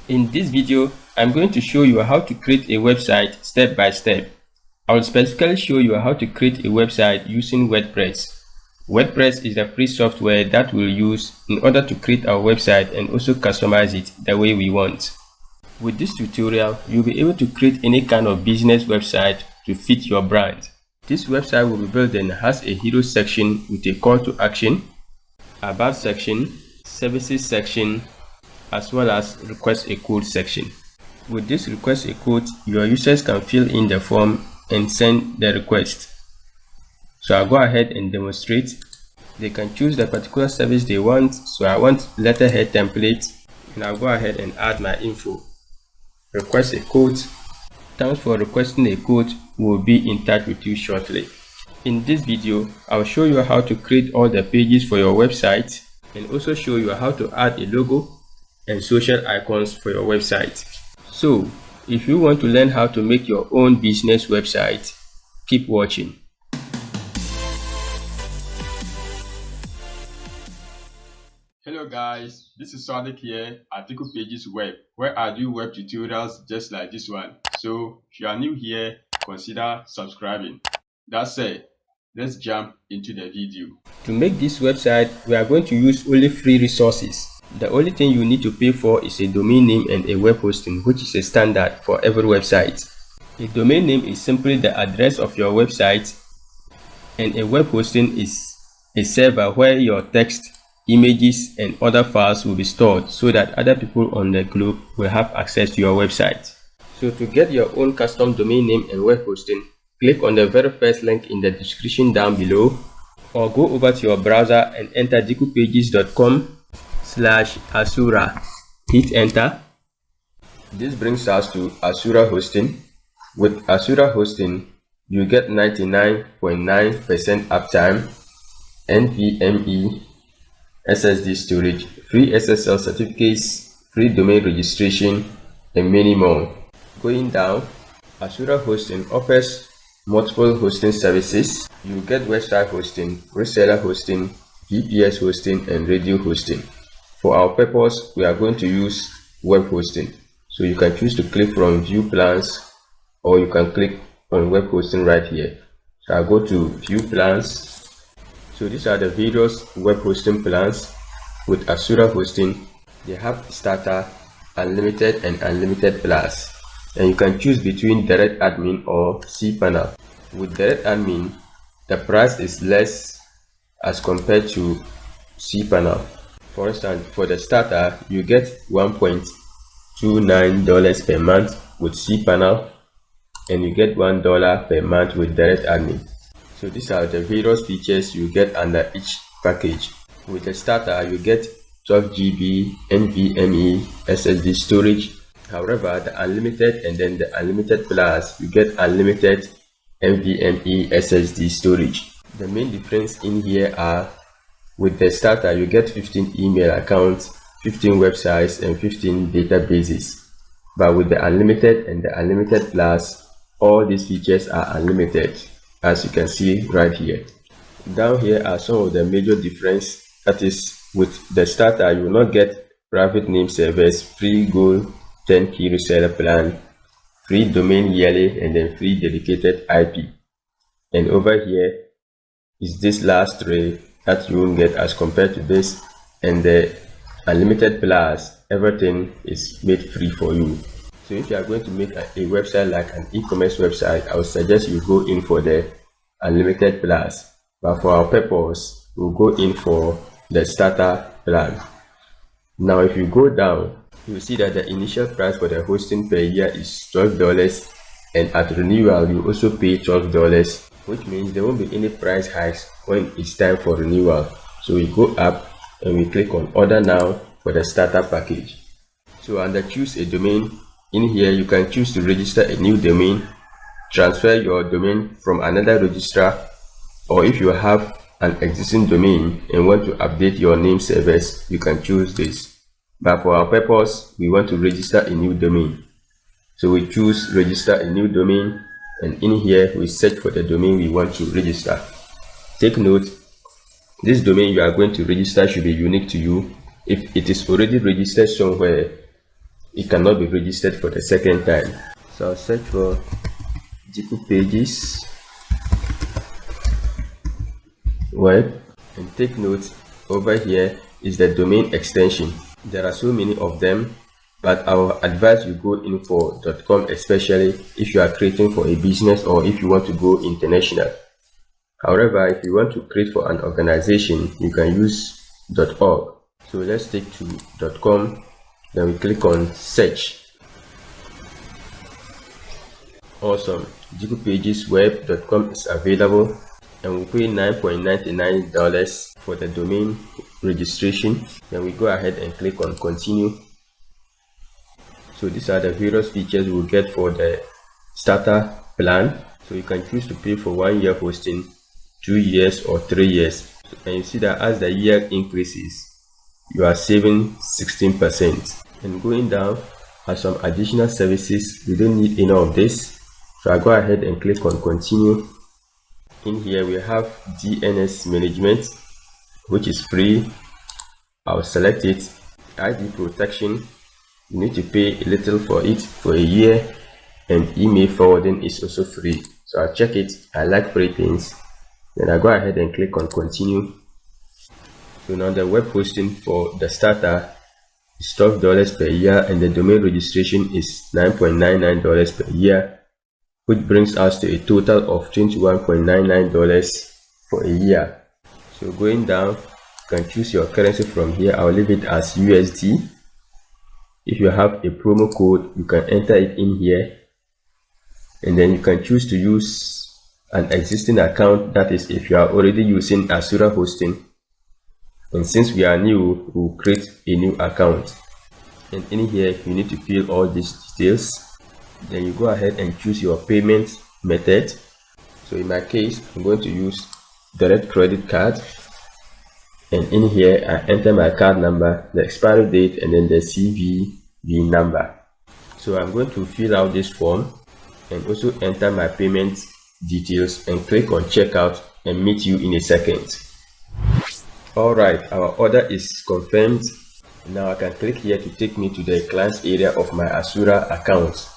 In this video, I'm going to show you how to create a website step by step. I will specifically show you how to create a website using WordPress. WordPress is a free software that we'll use in order to create our website and also customize it the way we want. With this tutorial, you'll be able to create any kind of business website to fit your brand. This website will be built and has a hero section with a call to action, about section, services section, as well as request a code section. With this request a code, your users can fill in the form and send the request. So I'll go ahead and demonstrate. They can choose the particular service they want. So I want letterhead template, and I'll go ahead and add my info. Request a code. Thanks for requesting a code. We'll be in touch with you shortly. In this video, I'll show you how to create all the pages for your website and also show you how to add a logo and social icons for your website. So, if you want to learn how to make your own business website, keep watching. Hello guys, this is Sonic here at Dikupages Web, where I do web tutorials just like this one. So if you are new here, consider subscribing. That said, let's jump into the video. To make this website, we are going to use only free resources. The only thing you need to pay for is a domain name and a web hosting, which is a standard for every website. A domain name is simply the address of your website, and a web hosting is a server where your text, images, and other files will be stored so that other people on the globe will have access to your website. So to get your own custom domain name and web hosting, click on the very first link in the description down below, or go over to your browser and enter dikupages.com/Asura. Hit enter. This brings us to Asura hosting. With Asura hosting, you get 99.9% uptime, NVMe, SSD storage, free SSL certificates, free domain registration, and many more. Going down, Asura hosting offers multiple hosting services. You get website hosting, reseller hosting, VPS hosting, and radio hosting. For our purpose, we are going to use web hosting. So you can choose to click from view plans, or you can click on web hosting right here. So I'll go to view plans. So these are the various web hosting plans with Asura hosting. They have starter, unlimited, and unlimited plus. And you can choose between direct admin or cPanel. With direct admin, the price is less as compared to cPanel. For instance, for the starter, you get $1.29 per month with cPanel, and you get $1 per month with direct admin. So these are the various features you get under each package. With the starter, you get 12 GB NVMe SSD storage. However, the unlimited and then the unlimited plus, you get unlimited NVMe SSD storage. The main difference in here are, with the starter, you get 15 email accounts, 15 websites, and 15 databases. But with the unlimited and the unlimited plus, all these features are unlimited, as you can see right here. Down here are some of the major difference. That is, with the starter, you will not get private name servers, free gold 10 key reseller plan, free domain yearly, and then free dedicated IP. And over here is this last three that you won't get as compared to this, and the unlimited plus, everything is made free for you. So if you are going to make a website like an e-commerce website, I would suggest you go in for the unlimited plus. But for our purpose, we'll go in for the starter plan. Now if you go down, you will see that the initial price for the hosting per year is $12, and at renewal you also pay $12, which means there won't be any price hikes when it's time for renewal. So we go up and we click on order now for the starter package. So under choose a domain, in here you can choose to register a new domain, transfer your domain from another registrar, or if you have an existing domain and want to update your name servers, you can choose this. But for our purpose, we want to register a new domain. So we choose register a new domain, and in here we search for the domain we want to register. Take note, this domain you are going to register should be unique to you. If it is already registered somewhere, it cannot be registered for the second time. So I'll search for Dikupages web, and take note, over here is the domain extension. There are so many of them, but I will advise you go in for .com, especially if you are creating for a business or if you want to go international. However, if you want to create for an organization, you can use .org. So let's take to .com, then we click on search. Awesome, dikupagesweb.com is available, and we pay $9.99 for the domain registration. Then we go ahead and click on continue. So these are the various features we'll get for the starter plan. So you can choose to pay for 1 year hosting, 2 years, or 3 years. And you see that as the year increases, you are saving 16%. And going down are some additional services. We don't need any of this, so I go ahead and click on continue. In here we have DNS management, which is free. I'll select it. ID protection, you need to pay a little for it for a year, and email forwarding is also free, so I'll check it. I like free things. Then I go ahead and click on continue. So now the web hosting for the starter is $12 per year, and the domain registration is $9.99 per year, which brings us to a total of $21.99 for a year. So going down, you can choose your currency from here. I'll leave it as USD. If you have a promo code, you can enter it in here, and then you can choose to use an existing account. That is, if you are already using Asura hosting, and since we are new, we'll create a new account. And in here you need to fill all these details. Then you go ahead and choose your payment method. So in my case, I'm going to use direct credit card, and in here I enter my card number, the expiry date, and then the CVV number. So I'm going to fill out this form and also enter my payment details and click on checkout, and meet you in a second. Alright, our order is confirmed. Now I can click here to take me to the client's area of my Asura account.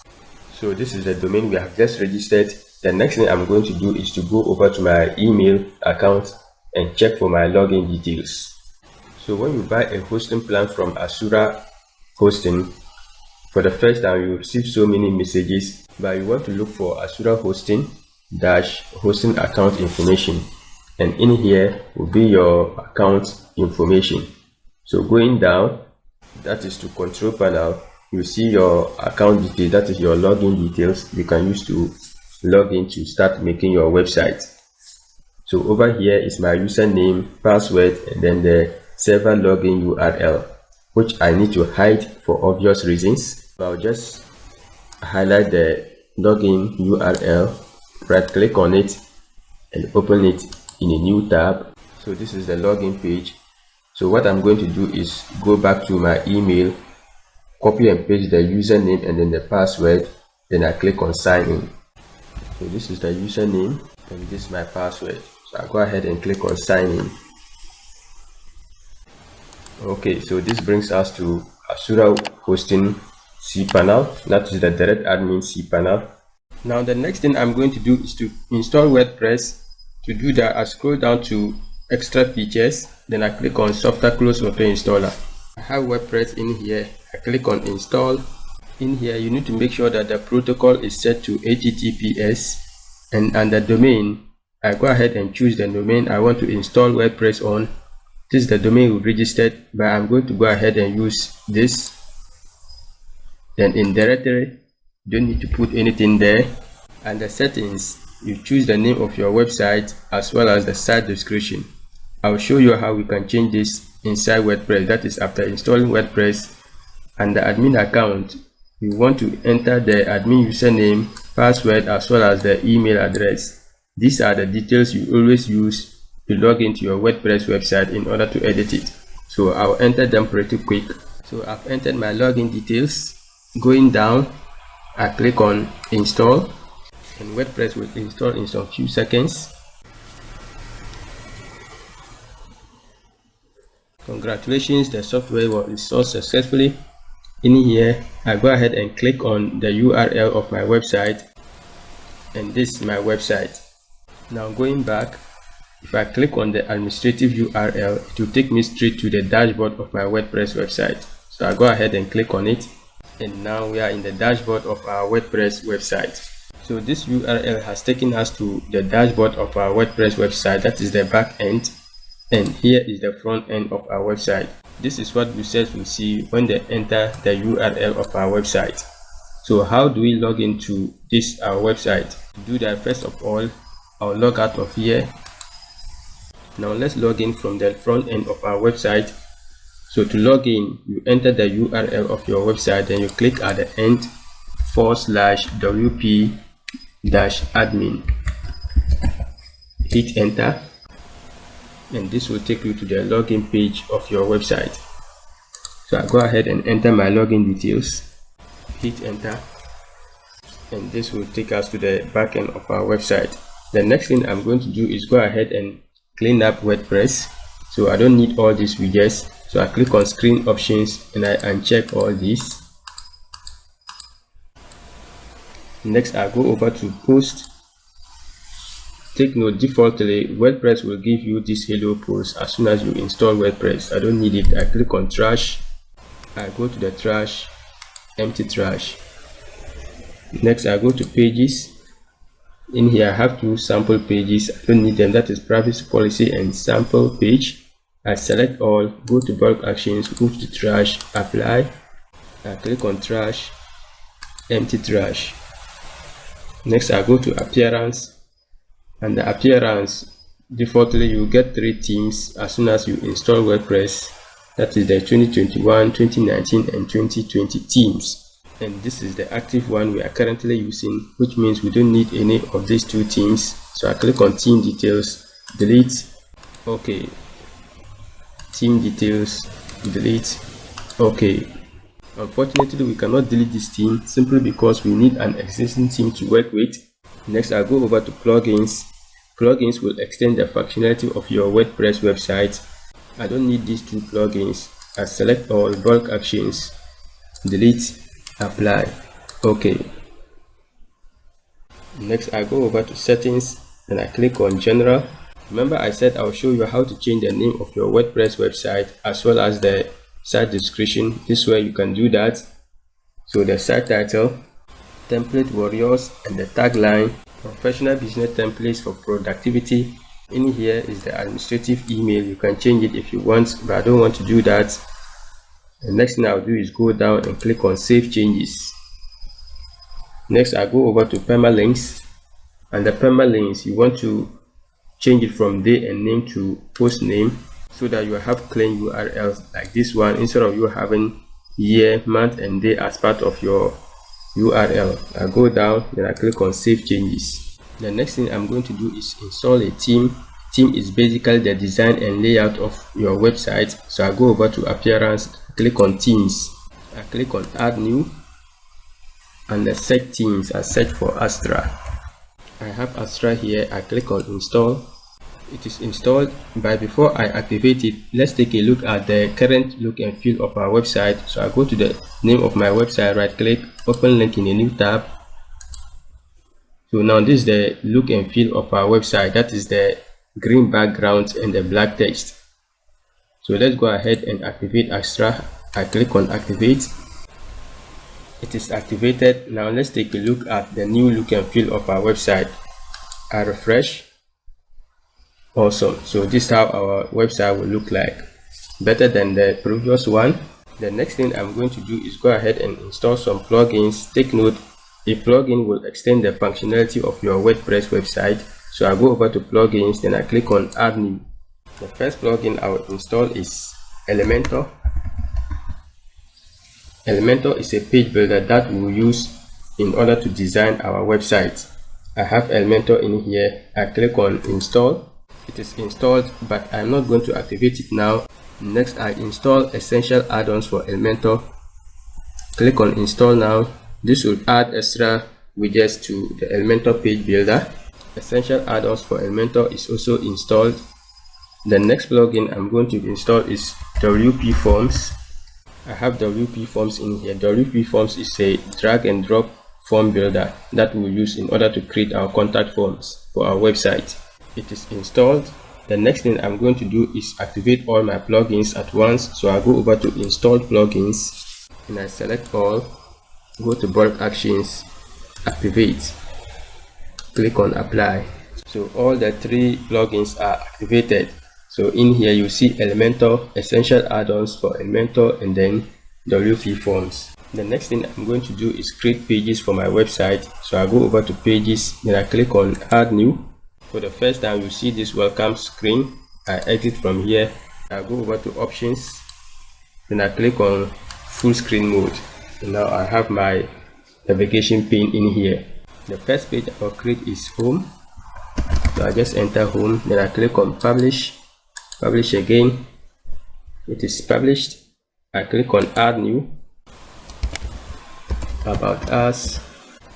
So this is the domain we have just registered. The next thing I'm going to do is to go over to my email account and check for my login details. So when you buy a hosting plan from Asura hosting, for the first time you receive so many messages, but you want to look for Asura hosting hosting account information, and in here will be your account information. So going down, that is to control panel, you see your account details, that is your login details you can use to log in to start making your website. So over here is my username, password, and then the server login URL, which I need to hide for obvious reasons. I'll just highlight the login URL, right click on it, and open it in a new tab. So this is the login page. So what I'm going to do is go back to my email, copy and paste the username and then the password, then I click on sign in. So this is the username and this is my password. So I go ahead and click on sign in. Okay, so this brings us to Asura hosting cPanel, that is the direct admin cPanel. Now the next thing I'm going to do is to install WordPress. To do that, I scroll down to extra features, then I click on software close auto installer. I have WordPress in here. I click on install. In here you need to make sure that the protocol is set to HTTPS, and the domain, I go ahead and choose the domain I want to install WordPress on. This is the domain we registered, but I'm going to go ahead and use this. Then in directory, you don't need to put anything there, and the settings, you choose the name of your website as well as the site description. I'll show you how we can change this inside WordPress, that is after installing WordPress. And the admin account, you want to enter the admin username, password, as well as the email address. These are the details you always use to log into your WordPress website in order to edit it. So I'll enter them pretty quick. So I've entered my login details. Going down, I click on install, and WordPress will install in some few seconds. Congratulations, the software was installed successfully. In here, I go ahead and click on the URL of my website, and this is my website. Now going back, if I click on the administrative URL, it will take me straight to the dashboard of my WordPress website. So I go ahead and click on it, and now we are in the dashboard of our WordPress website. So this URL has taken us to the dashboard of our WordPress website, that is the back end, and here is the front end of our website. This is what users will see when they enter the URL of our website. So how do we log into this our website? To do that, first of all, I'll log out of here. Now let's log in from the front end of our website. So to log in, you enter the URL of your website, then you click at the end /wp-admin. Hit enter, and this will take you to the login page of your website. So I go ahead and enter my login details. Hit enter, and this will take us to the back end of our website. The next thing I'm going to do is go ahead and clean up WordPress. So I don't need all these widgets, so I click on screen options and I uncheck all these. Next I go over to post. Take note, defaultly WordPress will give you this hello post as soon as you install WordPress. I don't need it. I click on trash, I go to the trash, empty trash. Next I go to pages. In here I have two sample pages, I don't need them, that is privacy policy and sample page. I select all, go to bulk actions, move to trash, apply. I click on trash, empty trash. Next I go to appearance, and the appearance, defaultly you get 3 themes as soon as you install WordPress, that is the 2021, 2019 and 2020 themes. And this is the active one we are currently using, which means we don't need any of these 2 themes. So I click on theme details, delete, okay, theme details, delete, okay. Unfortunately we cannot delete this theme simply because we need an existing theme to work with. Next I go over to plugins. Plugins will extend the functionality of your WordPress website. I don't need these 2 plugins. I select all, bulk actions, delete, apply, okay. Next I go over to settings and I click on general. Remember I said I'll show you how to change the name of your WordPress website as well as the site description. This way you can do that. So the site title, template warriors, and the tagline, professional business templates for productivity. In here is the administrative email. You can change it if you want, but I don't want to do that. The next thing I'll do is go down and click on save changes. Next I go over to permalinks, and the permalinks you want to change it from day and name to post name, so that you have clean URLs like this one instead of you having year, month and day as part of your URL. I go down, then I click on save changes. The next thing I'm going to do is install a theme. Theme is basically the design and layout of your website. So I go over to appearance, click on themes, I click on add new, and the set themes, I search for Astra. I have Astra here. I click on install. It is installed, but before I activate it, let's take a look at the current look and feel of our website. So I go to the name of my website, right click, open link in a new tab. So now this is the look and feel of our website, that is the green background and the black text. So let's go ahead and activate Astra. I click on activate. It is activated. Now let's take a look at the new look and feel of our website. I refresh. Awesome. So this is how our website will look like, better than the previous one. The next thing I'm going to do is go ahead and install some plugins. Take note, a plugin will extend the functionality of your WordPress website. So I go over to plugins, then I click on add new. The first plugin I will install is Elementor. Elementor is a page builder that we will use in order to design our website. I have Elementor in here. I click on install. It is installed, but I'm not going to activate it now. Next I install essential add-ons for Elementor. Click on install now. This will add extra widgets to the Elementor page builder. Essential add-ons for Elementor is also installed. The next plugin I'm going to install is WP Forms. I have WP Forms in here. WP Forms is a drag and drop form builder that we'll use in order to create our contact forms for our website. It is installed. The next thing I'm going to do is activate all my plugins at once. So I'll go over to install plugins and I select all, go to bulk actions, activate, click on apply. So all the 3 plugins are activated. So in here you see Elementor, essential add-ons for Elementor, and then WP Forms. The next thing I'm going to do is create pages for my website. So I go over to pages, then I click on add new. For the first time you see this welcome screen. I exit from here. I go over to options, then I click on full screen mode. And now I have my navigation pane in here. The first page I will create is home. So I just enter home, then I click on publish again. It is published. I click on add new, about us.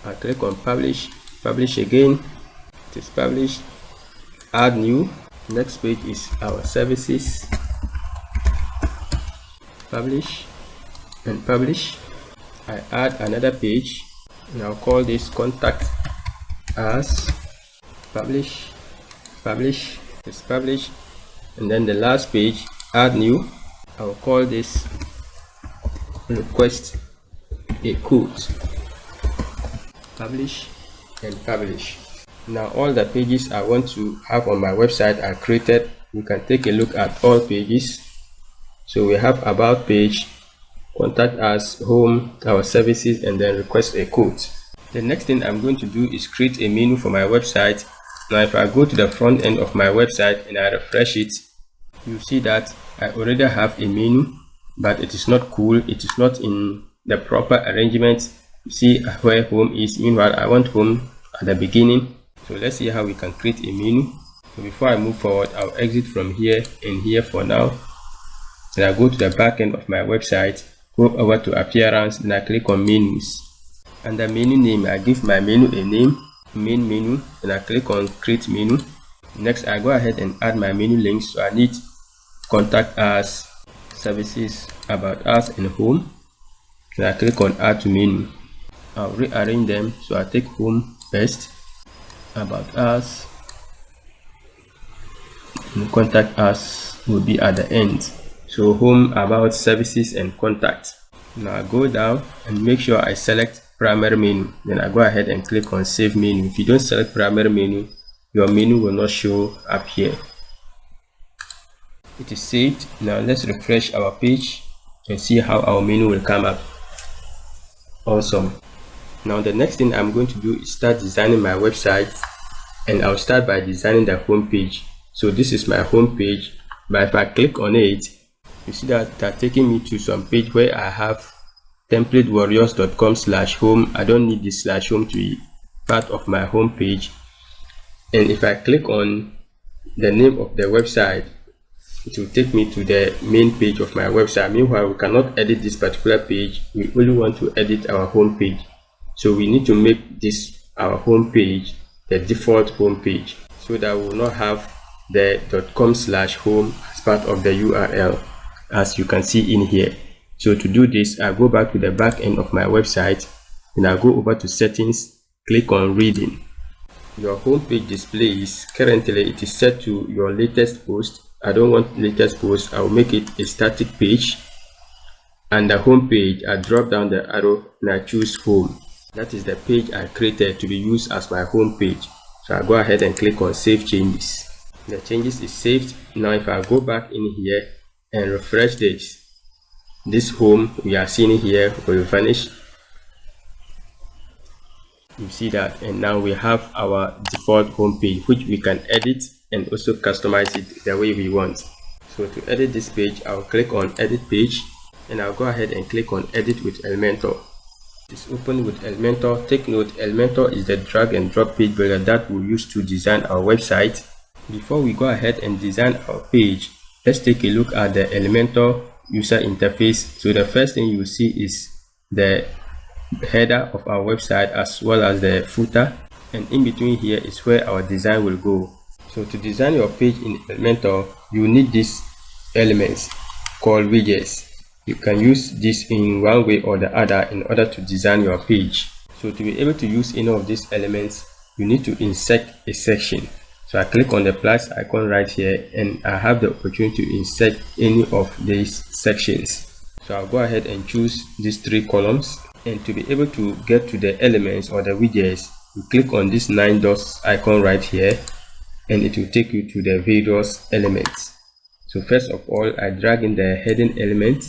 I click on publish again. It is published. Add new. Next page is our services. Publish and publish. I add another page and I'll call this contact us. Publish, it's published. And then the last page, add new. I'll call this request a quote. Publish and publish. Now all the pages I want to have on my website are created. You can take a look at all pages. So we have about page, contact us, home, our services, and then request a quote. The next thing I'm going to do is create a menu for my website. Now if I go to the front end of my website and I refresh it, you see that I already have a menu, but it is not cool. It is not in the proper arrangement. You see where home is. Meanwhile, I want home at the beginning. So let's see how we can create a menu. So before I move forward, I'll exit from here and here for now. Then I go to the back end of my website, go over to appearance, then I click on menus. Under menu name, I give my menu a name, main menu, and I click on create menu. Next, I go ahead and add my menu links. So I need contact us, services, about us, and home. Then I click on add to menu. I'll rearrange them. So I take home first, about us, and contact us will be at the end. So home, about, services, and contact. Now I go down and make sure I select primary menu. Then I go ahead and click on save menu. If you don't select primary menu, your menu will not show up here. It is saved. Now let's refresh our page and see how our menu will come up. Awesome. Now the next thing I'm going to do is start designing my website, and I'll start by designing the home page. So this is my home page, but if I click on it, you see that they're taking me to some page where I have templatewarriors.com/home. I don't need this /home to be part of my home page. And if I click on the name of the website, it will take me to the main page of my website. Meanwhile, we cannot edit this particular page. We only want to edit our home page. So we need to make this our home page the default home page, so that we will not have the .com/home as part of the URL, as you can see in here. So to do this, I go back to the back end of my website and I go over to settings, click on reading. Your home page displays, currently it is set to your latest post. I don't want latest post. I will make it a static page. And the home page, I drop down the arrow and I choose home. That is the page I created to be used as my home page. So I go ahead and click on save changes. The changes is saved. Now if I go back in here and refresh this home we are seeing here will vanish. You see that, and now we have our default home page, which we can edit and also customize it the way we want. So to edit this page, I'll click on edit page and I'll go ahead and click on edit with Elementor. It's open with Elementor. Take note, Elementor is the drag and drop page builder that we'll use to design our website. Before we go ahead and design our page, let's take a look at the Elementor user interface. So the first thing you see is the header of our website as well as the footer, and in between here is where our design will go. So to design your page in Elementor, you need these elements called widgets. You can use this in one way or the other in order to design your page. So to be able to use any of these elements, you need to insert a section. So I click on the plus icon right here and I have the opportunity to insert any of these sections. So I'll go ahead and choose these 3 columns, and to be able to get to the elements or the widgets, you click on this 9 dots icon right here and it will take you to the various elements. So first of all, I drag in the heading element,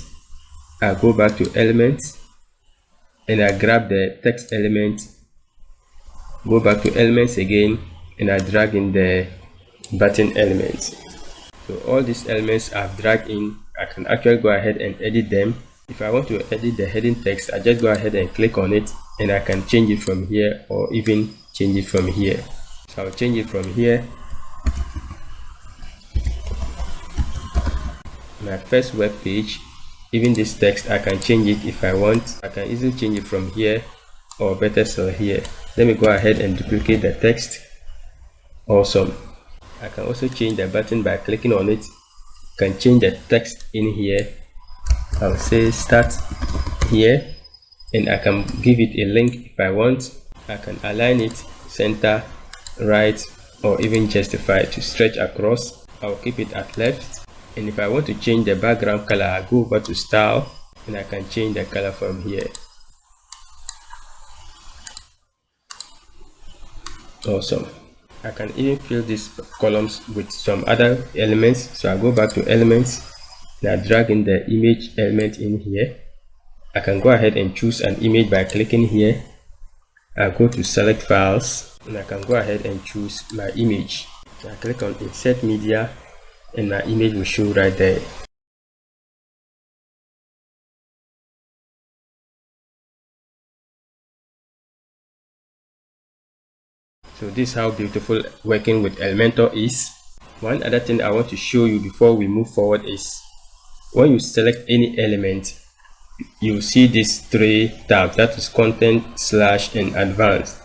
I go back to elements and I grab the text element, go back to elements again and I drag in the button elements. So all these elements I've dragged in, I can actually go ahead and edit them. If I want to edit the heading text, I just go ahead and click on it and I can change it from here or even change it from here. So I'll change it from here. My first web page, even this text, I can change it if I want. I can easily change it from here or better still here. Let me go ahead and duplicate the text. Awesome. I can also change the button by clicking on it. I can change the text in here. I'll say start here and I can give it a link if I want. I can align it center, right, or even justify to stretch across. I'll keep it at left. And if I want to change the background color, I go over to style and I can change the color from here. Awesome. I can even fill these columns with some other elements. So I go back to elements and I drag in the image element in here. I can go ahead and choose an image by clicking here. I go to select files and I can go ahead and choose my image. I click on insert media and my image will show right there. So this is how beautiful working with Elementor is. One other thing I want to show you before we move forward is when you select any element, you see these 3 tabs, that is content, slash, and advanced.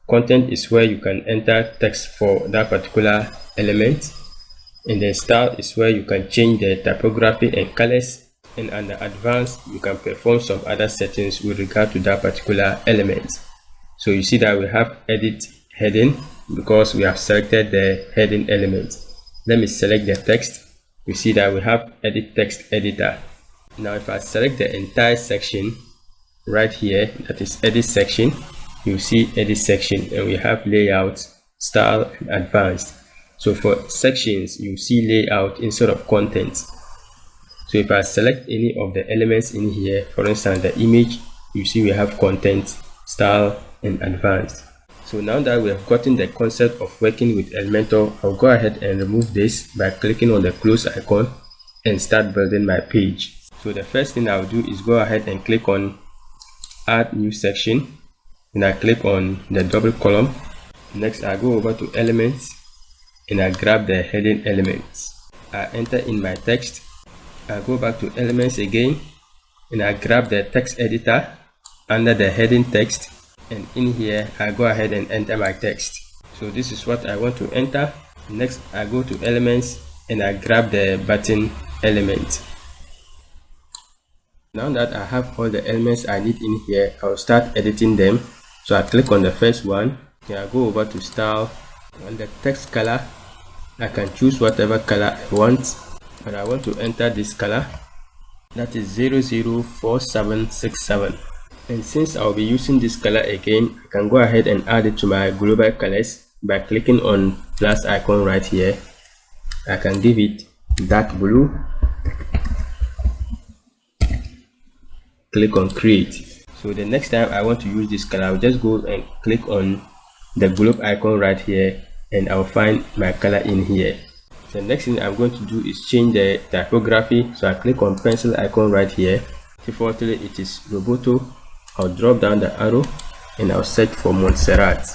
Content is where you can enter text for that particular element, and then style is where you can change the typography and colors, and under advanced you can perform some other settings with regard to that particular element. So you see that we have edit heading because we have selected the heading element. Let me select the text. You see that we have edit text editor. Now if I select the entire section right here, that is edit section, you see edit section, and we have layout, style, and advanced. So for sections you see layout instead of content. So if I select any of the elements in here, for instance the image, you see we have content, style, and advanced. So now that we have gotten the concept of working with Elementor, I'll go ahead and remove this by clicking on the close icon and start building my page. So the first thing I'll do is go ahead and click on add new section, and I click on the double column. Next I go over to elements and I grab the heading elements. I enter in my text. I go back to elements again and I grab the text editor under the heading text, and in here I go ahead and enter my text. So this is what I want to enter. Next I go to elements and I grab the button element. Now that I have all the elements I need in here, I'll start editing them. So I click on the first one and I go over to style. On the text color, I can choose whatever color I want, but I want to enter this color, that is 004767. And since I'll be using this color again, I can go ahead and add it to my global colors by clicking on plus icon right here. I can give it dark blue. Click on create. So the next time I want to use this color, I'll just go and click on the globe icon right here and I'll find my color in here. The next thing I'm going to do is change the typography. So I click on pencil icon right here. Defaultly it is Roboto. I'll drop down the arrow and I'll search for Montserrat.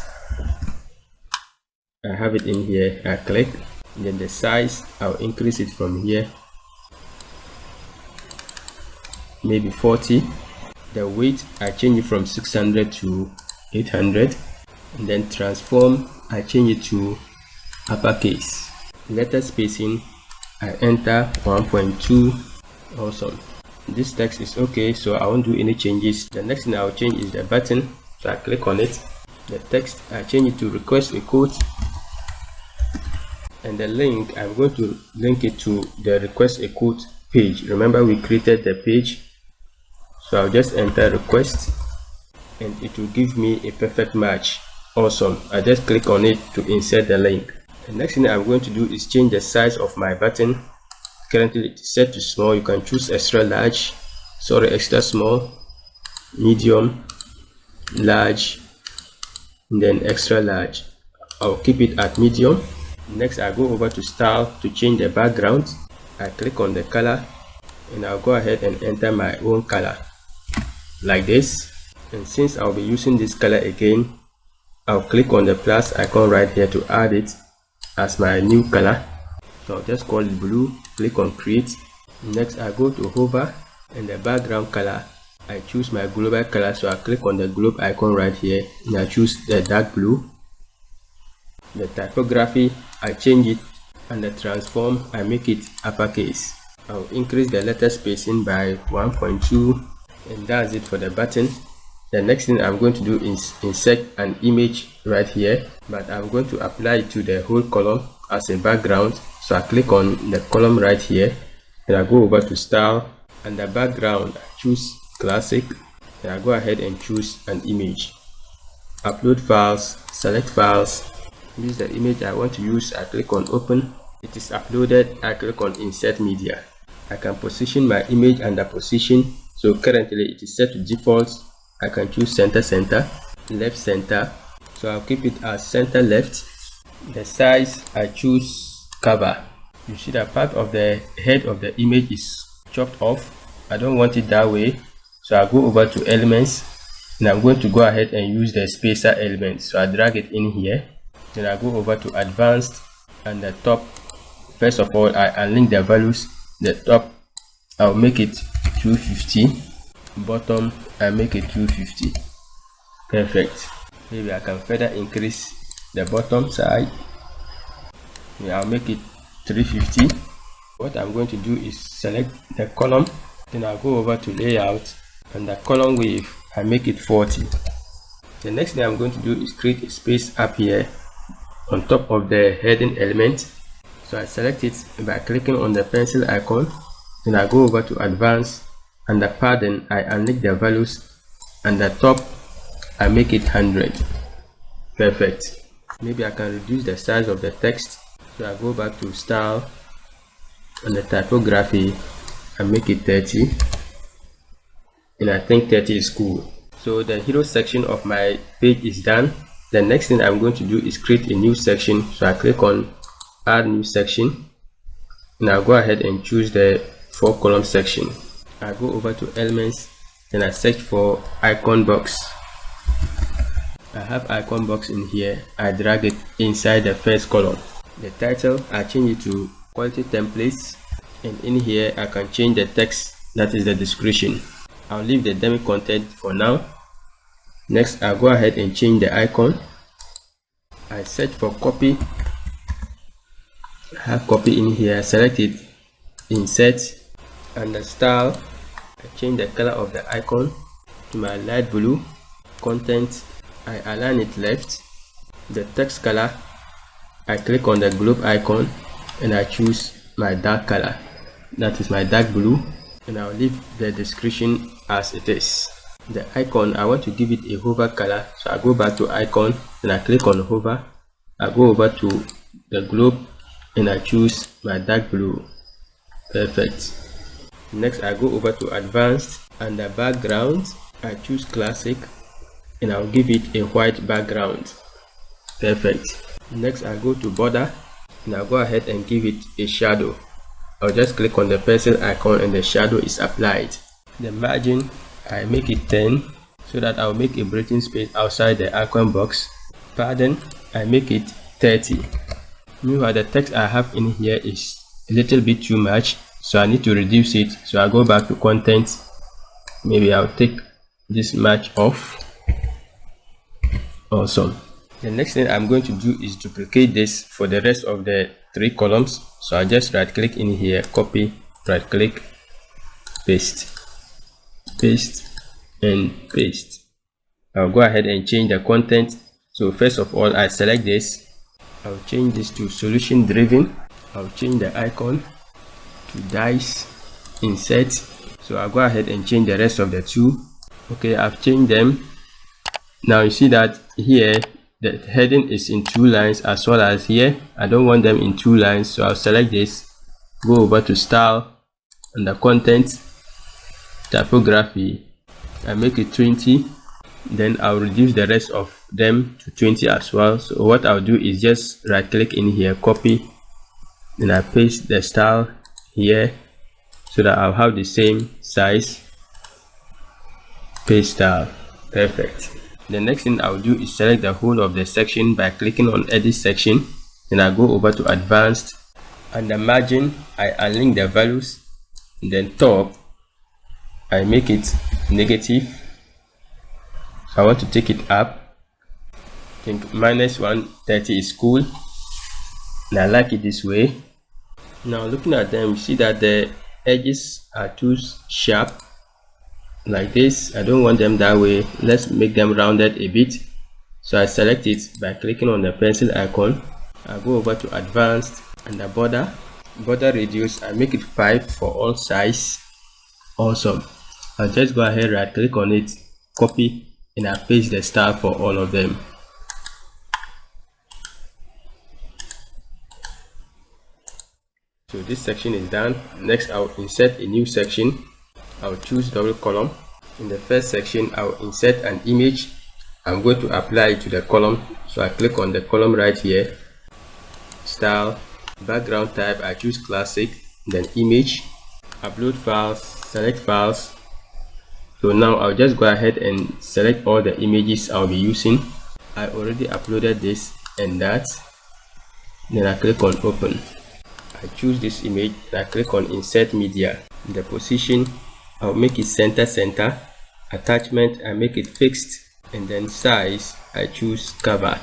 I have it in here. I click, and then the size I'll increase it from here, maybe 40. The weight I change it from 600 to 800, and then transform I change it to uppercase. Letter spacing I enter 1.2. Awesome. This text is okay, so I won't do any changes. The next thing I'll change is the button, so I click on it. The text, I change it to request a quote, and the link, I'm going to link it to the request a quote page. Remember, we created the page, so I'll just enter request and it will give me a perfect match. Awesome. I just click on it to insert the link. The next thing I'm going to do is change the size of my button. Currently it is set to small. You can choose extra small, medium, large, and then extra large. I'll keep it at medium. Next, I go over to style to change the background. I click on the color and I'll go ahead and enter my own color like this. And since I'll be using this color again, I'll click on the plus icon right here to add it as my new color. So I'll just call it blue, click on create. Next, I go to hover and the background color, I choose my global color, so I click on the globe icon right here and I choose the dark blue. The typography, I change it, and the transform, I make it uppercase. I'll increase the letter spacing by 1.2, and that's it for the button. The next thing I'm going to do is insert an image right here, but I'm going to apply it to the whole column as a background. So I click on the column right here and I go over to style, and the background, I choose classic, and I go ahead and choose an image. Upload files, select files, use the image I want to use. I click on open. It is uploaded. I click on insert media. I can position my image under position. So currently it is set to default. I can choose center, left center. So I'll keep it as center left. The size, I choose cover. You see that part of the head of the image is chopped off. I don't want it that way. So I'll go over to elements and I'm going to go ahead and use the spacer element. So I drag it in here. Then I go over to advanced, and the top, first of all, I unlink the values. The top, I'll make it 250. Bottom, I make it 250. Perfect. Maybe I can further increase the bottom side. Yeah, I'll make it 350. What I'm going to do is select the column, then I'll go over to layout, and the column width, I make it 40. The next thing I'm going to do is create a space up here on top of the heading element. So I select it by clicking on the pencil icon, then I go over to advanced, and the padding, I unlink the values, and the top, I make it 100. Perfect. Maybe I can reduce the size of the text. So I go back to style, and the typography, I make it 30, and I think 30 is cool. So the hero section of my page is done. The next thing I'm going to do is create a new section. So I click on add new section, and I'll go ahead and choose the 4 column section. I go over to elements, then I search for icon box. I have icon box in here. I drag it inside the first column. The title, I change it to quality templates, and in here I can change the text, that is the description. I'll leave the demo content for now. Next, I'll go ahead and change the icon. I search for copy. I have copy in here. I select it, insert, and the style, I change the color of the icon to my light blue. Content, I align it left. The text color, I click on the globe icon and I choose my dark color, that is my dark blue, and I'll leave the description as it is. The icon, I want to give it a hover color, so I go back to icon and I click on hover. I go over to the globe and I choose my dark blue. Perfect. Next, I go over to advanced, and the background, I choose classic and I'll give it a white background. Perfect. Next, I go to border and I'll go ahead and give it a shadow. I'll just click on the pencil icon and the shadow is applied. The margin, I make it 10 so that I'll make a breathing space outside the icon box. Padding, I make it 30. Meanwhile, the text I have in here is a little bit too much, so I need to reduce it. So I go back to content. Maybe I'll take this much off. Awesome. The next thing I'm going to do is duplicate this for the rest of the 3 columns. So I just right click in here, copy, right click, paste, paste, and paste. I'll go ahead and change the content. So first of all, I select this. I'll change this to solution driven. I'll change the icon to dice insert. So I'll go ahead and change the rest of the two. Okay, I've changed them. Now you see that here the heading is in 2 lines, as well as here I don't want them in 2 lines. So I'll select this, go over to style, and the content typography, I make it 20. Then I'll reduce the rest of them to 20 as well. So what I'll do is just right click in here, copy, then I paste the style here so that I'll have the same size. Paste style. Perfect. The next thing I'll do is select the whole of the section by clicking on edit section. Then I go over to advanced. Under margin, I unlink the values. And then top, I make it negative. I want to take it up. I think minus 130 is cool, and I like it this way. Now looking at them, you see that the edges are too sharp like this. I don't want them that way. Let's make them rounded a bit. So I select it by clicking on the pencil icon. I go over to advanced, and the border radius, I make it 5 for all size. Awesome. I'll just go ahead, right click on it, copy, and I paste the style for all of them. So this section is done. Next, I'll insert a new section. I'll choose double column. In the first section, I'll insert an image. I'm going to apply it to the column. So I click on the column right here, style, background type, I choose classic, then image, upload files, select files. So now I'll just go ahead and select all the images I'll be using. I already uploaded this and that. Then I click on open. I choose this image and I click on insert media. In the position, I'll make it center. Attachment, I make it fixed. And then size, I choose cover.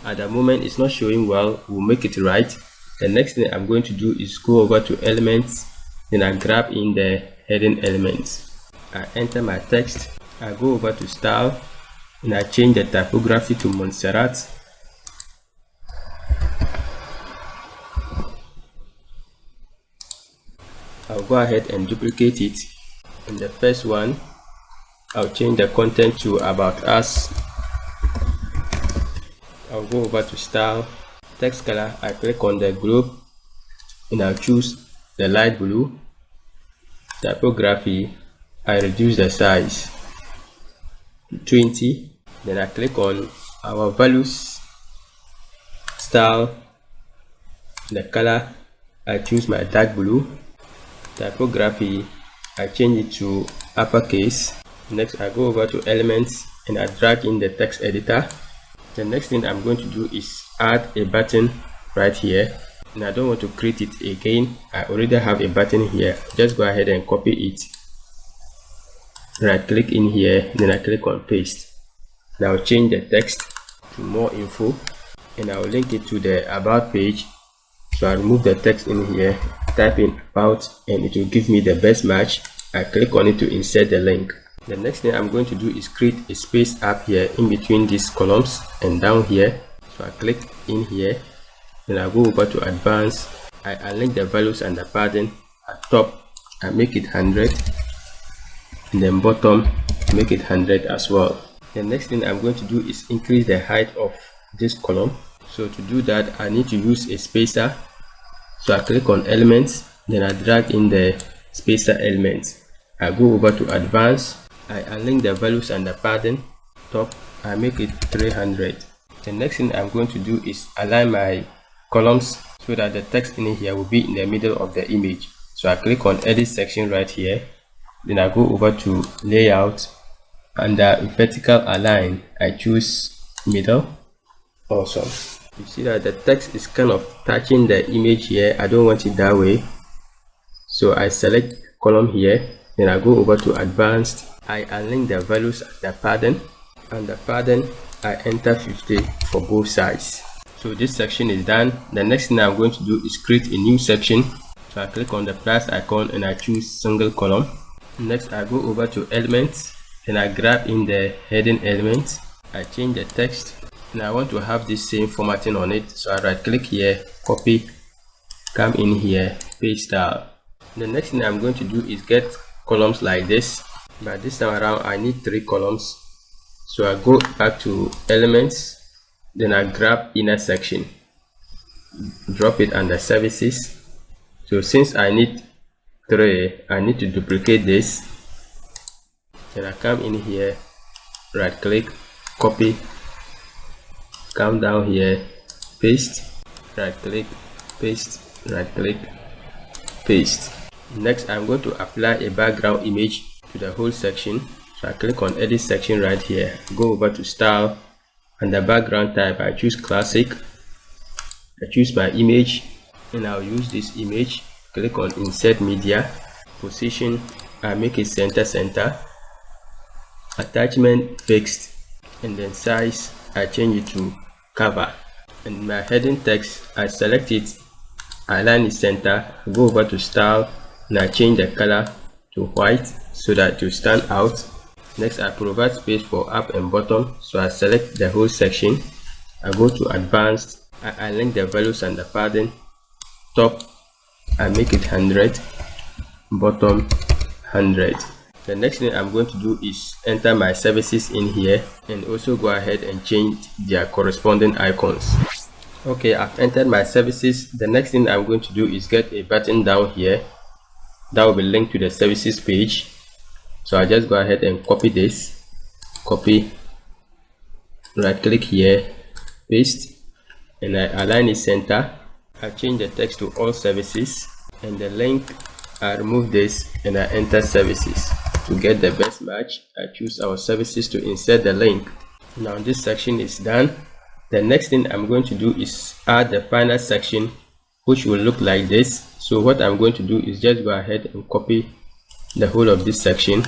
At the moment it's not showing well, we'll make it right. The next thing I'm going to do is go over to elements. Then I grab in the heading elements. I enter my text, I go over to style, and I change the typography to Montserrat. I'll go ahead and duplicate it. In the first one, I'll change the content to about us. I'll go over to style, text color, I click on the globe, and I'll choose the light blue. Typography, I reduce the size to 20. Then I click on our values, style, the color, I choose my dark blue. Typography, I change it to uppercase. Next, I go over to elements and I drag in the text editor. The next thing I'm going to do is add a button right here, and I don't want to create it again. I already have a button here. Just go ahead and copy it. Right click in here, then I click on paste. Now change the text to more info, and I'll link it to the about page. So I remove the text in here, type in about, and it will give me the best match. I click on it to insert the link. The next thing I'm going to do is create a space up here in between these columns and down here. So I click in here, then I go over to advanced. I unlink the values and the padding. At top, I make it 100. And then bottom, make it 100 as well. The next thing I'm going to do is increase the height of this column. So to do that, I need to use a spacer. So I click on elements, then I drag in the spacer element. I go over to advanced, I unlink the values and the padding. Top, I make it 300. The next thing I'm going to do is align my columns so that the text in here will be in the middle of the image. So I click on edit section right here. Then I go over to layout. Under vertical align, I choose middle. Awesome. You see that the text is kind of touching the image here. I don't want it that way. So I select column here. Then I go over to advanced. I unlink the values and the padding. And the padding, I enter 50 for both sides. So this section is done. The next thing I'm going to do is create a new section. So I click on the plus icon and I choose single column. Next, I go over to elements, and I grab in the heading element. I change the text, and I want to have this same formatting on it, so I right click here, copy, come in here, paste style. The next thing I'm going to do is get columns like this, but this time around I need 3 columns. So I go back to elements, then I grab inner section, drop it under services. So since I need 3, I need to duplicate this. Then I come in here, right click, copy, come down here, paste, right click, paste, right click, paste. Next, I'm going to apply a background image to the whole section. So I click on edit section right here, go over to style, and the background type I choose classic. I choose my image, and I'll use this image. Click on insert media, position, I make it center, attachment fixed, and then size I change it to cover. And my heading text, I select it, I align it center, go over to style, and I change the color to white so that it will stand out. Next, I provide space for up and bottom, so I select the whole section. I go to advanced, I link the values and the padding. Top, I make it 100, bottom 100. The next thing I'm going to do is enter my services in here, and also go ahead and change their corresponding icons. Okay, I've entered my services. The next thing I'm going to do is get a button down here that will be linked to the services page. So I just go ahead and copy this, copy, right click here, paste, and I align it center. I change the text to all services, and the link, I remove this and I enter services. To get the best match, I choose our services to insert the link. Now this section is done. The next thing I'm going to do is add the final section, which will look like this. So what I'm going to do is just go ahead and copy the whole of this section,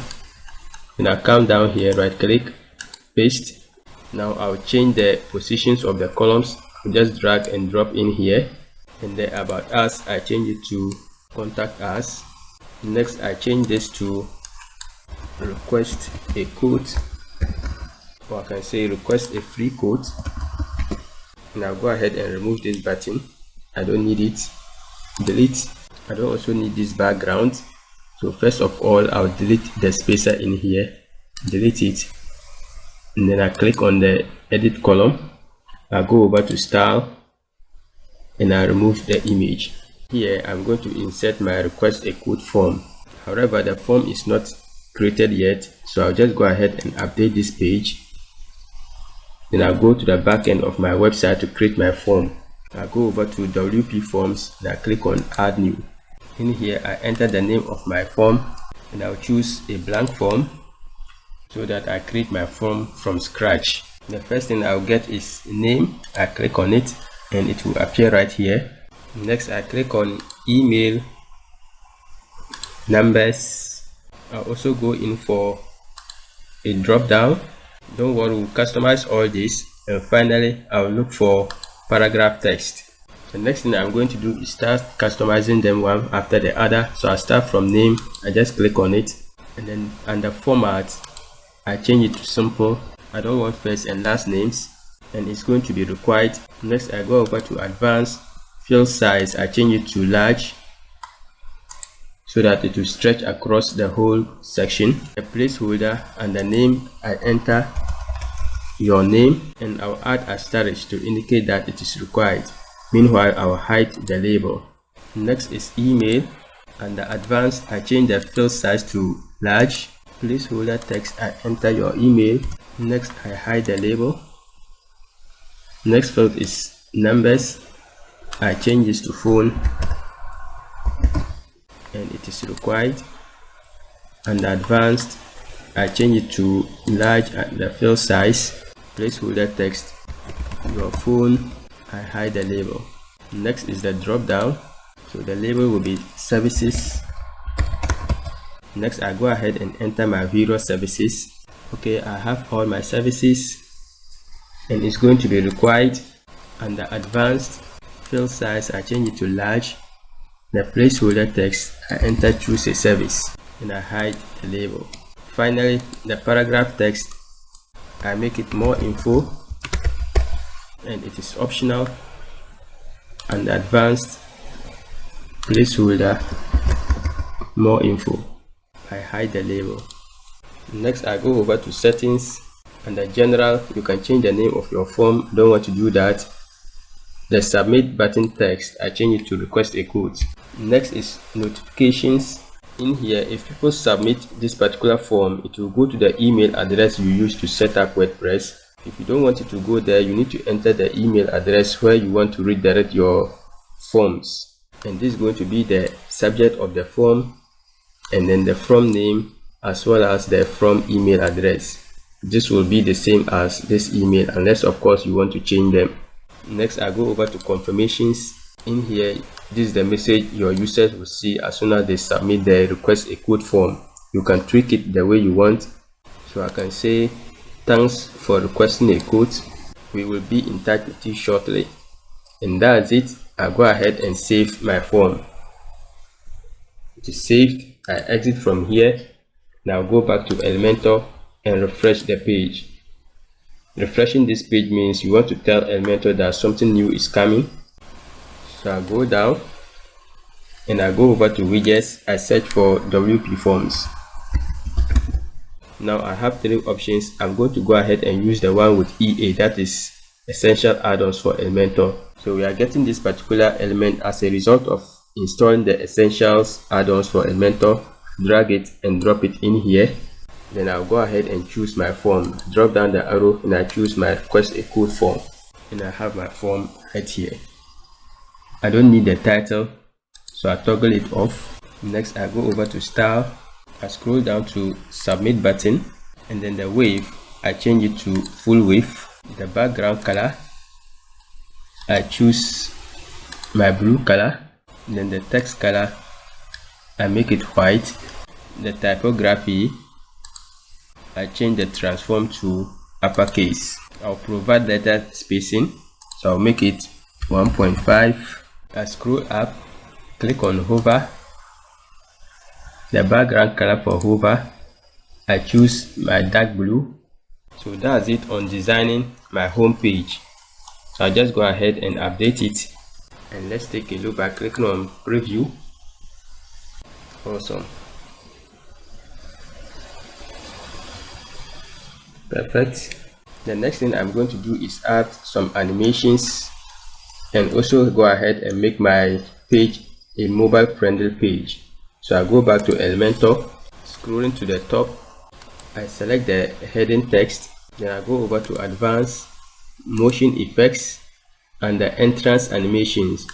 and I'll come down here, right click, paste. Now I'll change the positions of the columns. I'll just drag and drop in here, and then about us, I change it to contact us. Next, I change this to request a quote, or I can say request a free quote. And I'll go ahead and remove this button. I don't need it. Delete. I don't also need this background. So first of all, I'll delete the spacer in here, delete it, and then I click on the edit column. I go over to style, and I remove the image. Here I'm going to insert my request a quote form. However, the form is not created yet, so I'll just go ahead and update this page. Then I'll go to the back end of my website to create my form. I go over to WP forms, and I click on add new. In here I enter the name of my form, and I'll choose a blank form so that I create my form from scratch. The first thing I'll get is name. I click on it, and it will appear right here. Next, I click on email, numbers. I'll also go in for a drop down. Don't worry, we'll customize all this. And finally, I'll look for paragraph text. The next thing I'm going to do is start customizing them one after the other. So I start from name, I just click on it, and then under format, I change it to simple. I don't want first and last names, and it's going to be required. Next, I go over to advanced. Field size, I change it to large so that it will stretch across the whole section. A placeholder and the name, I enter your name, and I'll add asterisk to indicate that it is required. Meanwhile, I'll hide the label. Next is email. Under advanced, I change the field size to large. Placeholder text, I enter your email. Next, I hide the label. Next field is numbers. I change this to phone, and it is required. Under advanced, I change it to large and the field size. Placeholder text, your phone, I hide the label. Next is the drop down, so the label will be services. Next, I go ahead and enter my various services. Okay, I have all my services, and it's going to be required. Under advanced, field size, I change it to large. The placeholder text, I enter choose a service. and I hide the label. Finally, the paragraph text, I make it more info, and it is optional, and advanced placeholder more info. I hide the label. Next, I go over to settings. Under general, you can change the name of your form. Don't want to do that. The submit button text, I change it to request a quote. Next is notifications. In here, if people submit this particular form, it will go to the email address you used to set up WordPress. If you don't want it to go there, you need to enter the email address where you want to redirect your forms, and this is going to be the subject of the form, and then the from name as well as the from email address. This will be the same as this email, unless of course you want to change them. Next, I go over to confirmations. In here, this is the message your users will see as soon as they submit the request a quote form. You can tweak it the way you want. So I can say, thanks for requesting a quote, we will be in touch with you shortly. And that's it. I go ahead and save my form. It is saved. I exit from here. Now go back to Elementor and refresh the page. Refreshing this page means you want to tell Elementor that something new is coming. So I go down and I go over to widgets. I search for WP forms. Now I have three options. I'm going to go ahead and use the one with EA, that is essential add-ons for Elementor. So we are getting this particular element as a result of installing the essentials add-ons for Elementor. Drag it and drop it in here. Then I'll go ahead and choose my form. Drop down the arrow and I choose my request a quote form, and I have my form right here. I don't need the title, so I toggle it off. Next, I go over to style. I scroll down to submit button, and then the wave, I change it to full wave. The background color, I choose my blue color. And then the text color, I make it white. The typography, I change the transform to uppercase. I'll provide letter spacing, so I'll make it 1.5. I scroll up, click on hover. The background color for hover, I choose my dark blue. So that's it on designing my home page. So I'll just go ahead and update it, and let's take a look by clicking on preview. Awesome. Perfect. The next thing I'm going to do is add some animations, and also go ahead and make my page a mobile friendly page. So I go back to Elementor, scrolling to the top, I select the heading text, then I go over to advanced motion effects and the entrance animations.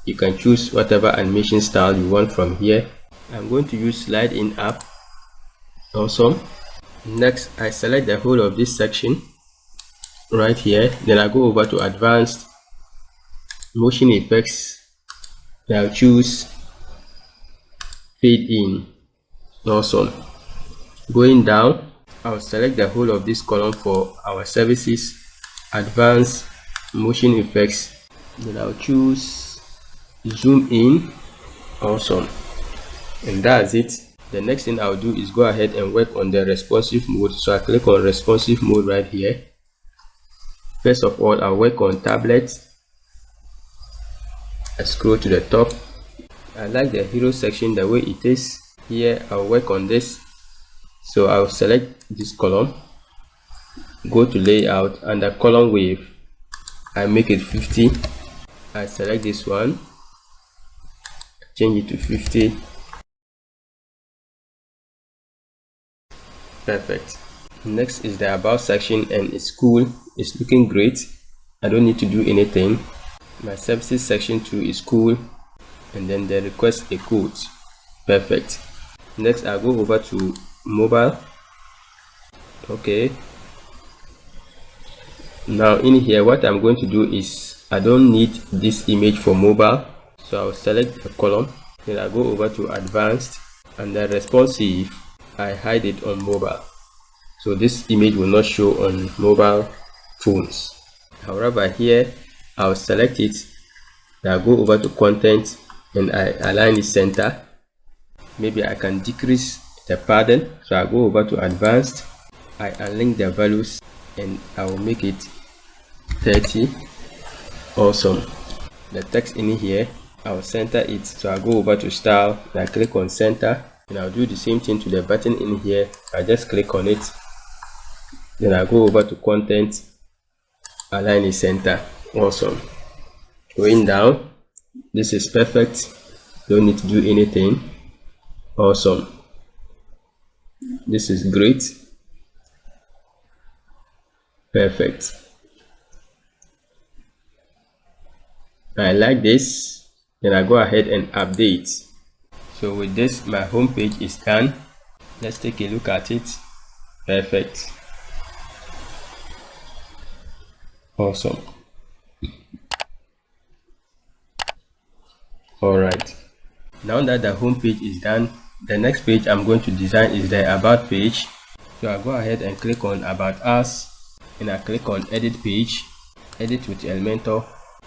You can choose whatever animation style you want from here. I'm going to use slide in app. Awesome. Next, I select the whole of this section right here. Then I go over to advanced motion effects. Then I'll choose fade in. Awesome. Going down, I'll select the whole of this column for our services, advanced motion effects. Then I'll choose zoom in. Awesome. And that's it. The next thing I'll do is go ahead and work on the responsive mode. So I click on responsive mode right here. First of all, I'll work on tablet. I scroll to the top. I like the hero section the way it is. Here I'll work on this. So I'll select this column, go to layout, under column wave, I make it 50. I select this one, change it to 50. Perfect. Next is the about section, and it's cool, it's looking great. I don't need to do anything. My services section too is cool, and then the request a quote. Perfect. Next I'll go over to mobile. Okay, now in here what I'm going to do is I don't need this image for mobile, so I'll select a column, then I go over to advanced, and the responsive I hide it on mobile, so this image will not show on mobile phones. However, here I'll select it, then I'll go over to content and I align the center. Maybe I can decrease the padding. So I go over to advanced, I unlink the values and I will make it 30. Awesome. The text in here, I'll center it. So I go over to style and I click on center, and I'll do the same thing to the button in here. I just click on it, then I go over to content, align it center. Awesome. Going down, this is perfect, don't need to do anything. Awesome. This is great. Perfect. I like this. Then I go ahead and update. So with this, my home page is done. Let's take a look at it. Perfect. Awesome. Alright. Now that the home page is done, the next page I'm going to design is the about page. So I go ahead and click on about us, and I click on edit page, edit with Elementor.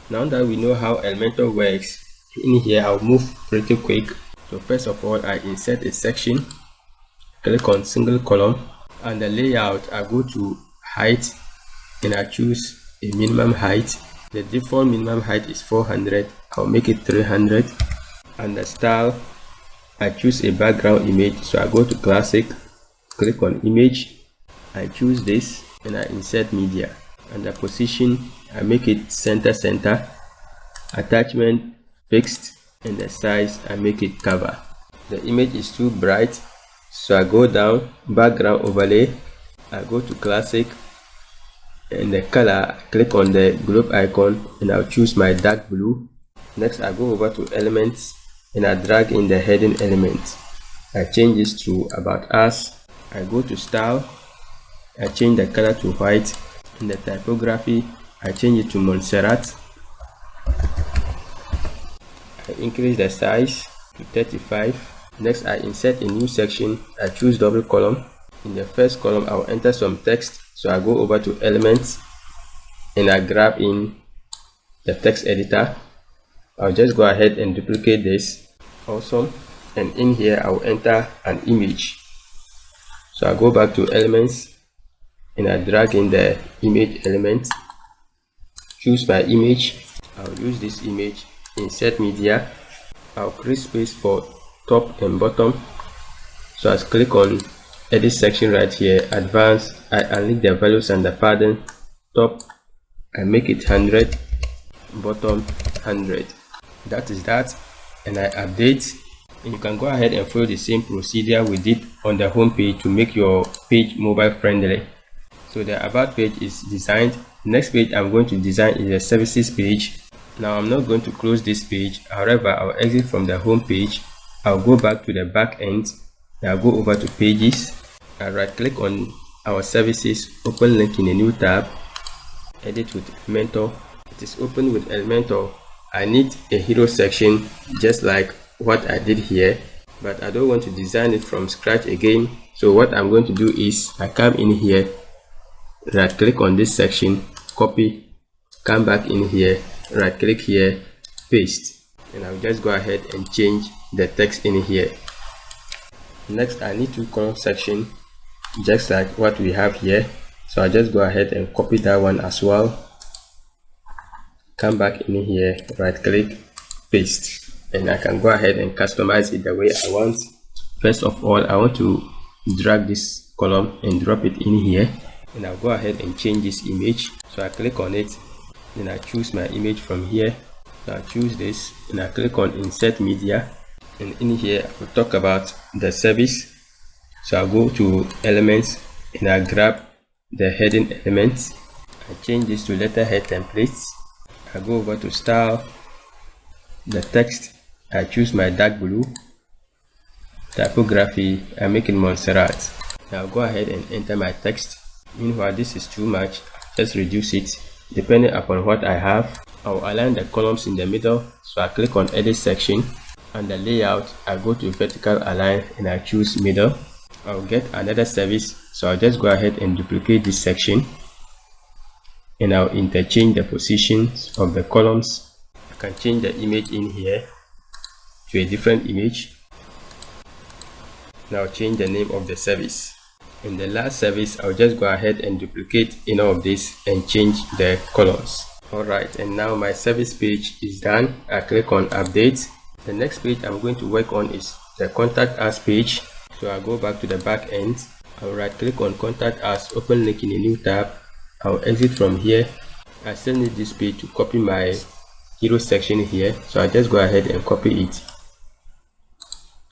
Now that we know how Elementor works, in here I'll move pretty quick. So first of all, I insert a section, click on single column, and the layout, I go to height and I choose a minimum height. The default minimum height is 400. I'll make it 300. And the style, I choose a background image. So I go to classic, click on image, I choose this and I insert media. And the position, I make it center. Attachment fixed, and the size, I make it cover. The image is too bright, so I go down, background overlay, I go to classic, and the color, I click on the globe icon and I'll choose my dark blue. Next I go over to elements and I drag in the heading element. I change this to about us. I go to style, I change the color to white. In the typography, I change it to Montserrat. I increase the size to 35. Next I insert a new section. I choose double column. In the first column I'll enter some text, so I go over to elements and I grab in the text editor. I'll just go ahead and duplicate this. Awesome. And in here I'll enter an image, so I go back to elements and I drag in the image element, choose my image. I'll use this image, insert media. I'll create space for top and bottom, so I click on edit section right here, advanced, I unlink the values and the padding. Top, I make it 100, bottom 100. That is that, and I update. And you can go ahead and follow the same procedure we did on the home page to make your page mobile friendly. So the about page is designed. Next page I'm going to design is a services page. Now I'm not going to close this page, however I'll exit from the home page. I'll go back to the back end. I'll go over to pages. I'll right click on our services, open link in a new tab, edit with Elementor. It is open with Elementor. I need a hero section just like what I did here, but I don't want to design it from scratch again. So what I'm going to do is I come in here, right click on this section, copy, come back in here, right click here, paste, and I'll just go ahead and change the text in here. Next I need two column section just like what we have here, so I'll just go ahead and copy that one as well, come back in here, right click, paste, and I can go ahead and customize it the way I want. First of all, I want to drag this column and drop it in here, and I'll go ahead and change this image. So I click on it, then I choose my image from here. So I choose this and I click on insert media, and in here I will talk about the service. So I'll go to elements and I grab the heading elements. I change this to letterhead templates. I go over to style, the text, I choose my dark blue. Typography, I make it Montserrat. I'll go ahead and enter my text. Meanwhile, this is too much, just reduce it depending upon what I have. I'll align the columns in the middle, so I click on edit section, and the layout, I go to vertical align and I choose middle. I'll get another service, so I'll just go ahead and duplicate this section, and I'll interchange the positions of the columns. I can change the image in here to a different image. Now change the name of the service. In the last service, I'll just go ahead and duplicate in all of this and change the colors. Alright, and now my service page is done. I click on update. The next page I'm going to work on is the contact us page. So I'll go back to the back end. I'll right click on contact us, open link in a new tab. I'll exit from here. I still need this page to copy my hero section here, so I just go ahead and copy it.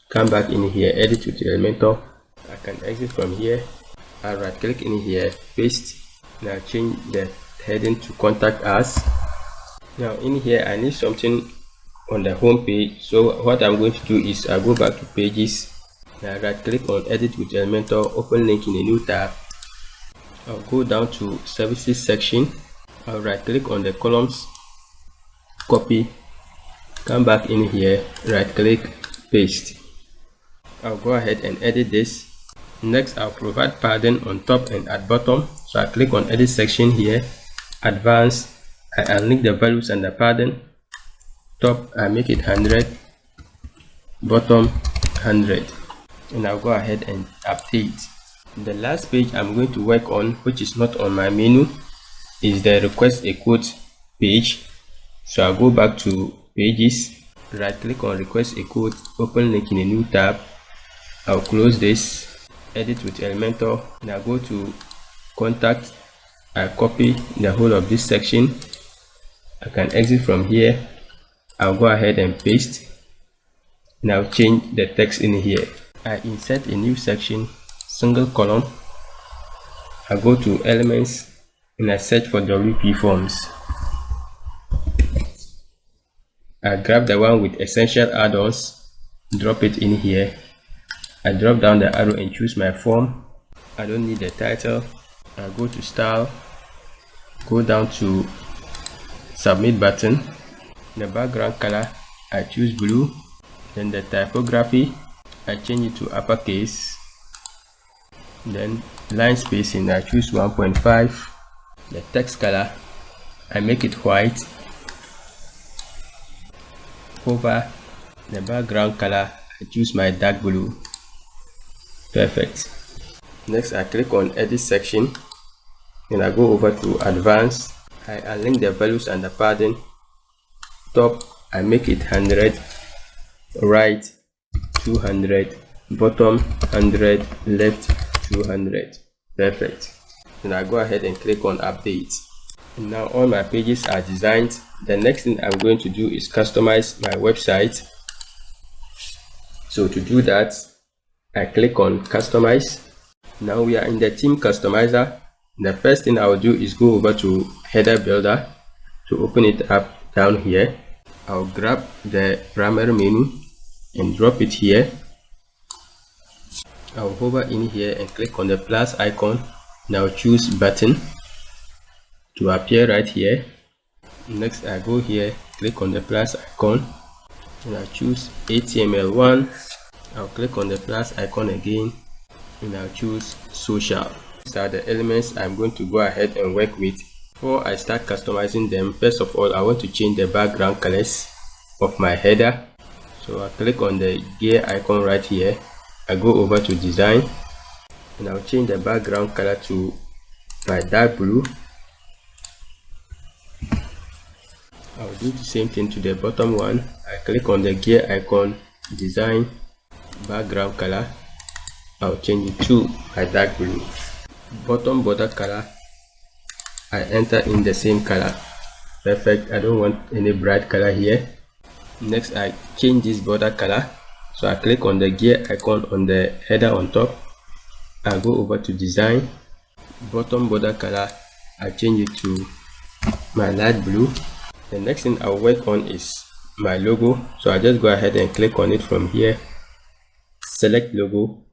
Come back in here, edit with Elementor. I can exit from here. I'll right click in here, paste. Now change the heading to contact us. Now in here I need something on the home page, so what I'm going to do is I'll go back to pages. Now right click on edit with Elementor, open link in a new tab. I'll go down to services section. I'll right click on the columns, copy, come back in here, right click, paste. I'll go ahead and edit this. Next, I'll provide padding on top and at bottom. So I click on edit section here, advanced, I unlink the values and the padding. Top, I make it 100, bottom 100, and I'll go ahead and update. The last page I'm going to work on, which is not on my menu, is the request a quote page. So I'll go back to pages, right click on request a quote, open link in a new tab. I'll close this, edit with Elementor. Now go to contact, I copy the whole of this section. I can exit from here. I'll go ahead and paste. Now change the text in here. I insert a new section, single column. I go to elements and I search for WP forms. I grab the one with essential add-ons, drop it in here. I drop down the arrow and choose my form. I don't need the title. I go to style, go down to submit button. The background color, I choose blue. Then the typography, I change it to uppercase. Then line spacing, I choose 1.5. The text color, I make it white. Over the background color, I choose my dark blue. Perfect. Next, I click on edit section. Then I go over to advanced. I unlink the values and the padding. Top, I make it 100. Right, 200. Bottom, 100. Left, 200. Perfect. Then I go ahead and click on update. And now all my pages are designed. The next thing I'm going to do is customize my website. So to do that, I click on customize. Now we are in the theme customizer. The first thing I will do is go over to header builder. To open it up down here, I'll grab the primary menu and drop it here. I'll hover in here and click on the plus icon. Now choose button to appear right here. Next, I go here, click on the plus icon, and I choose HTML1. I'll click on the plus icon again, and I'll choose social. These are the elements I'm going to go ahead and work with. Before I start customizing them, first of all, I want to change the background colors of my header. So I click on the gear icon right here. I go over to design, and I'll change the background color to my dark blue. I'll do the same thing to the bottom one. I click on the gear icon, design, background color. I'll change it to my dark blue. Bottom border color, I enter in the same color. Perfect. I don't want any bright color here. Next, I change this border color. So I click on the gear icon on the header on top. I go over to design, bottom border color, I change it to my light blue. The next thing I'll work on is my logo. So I just go ahead and click on it from here. Select logo,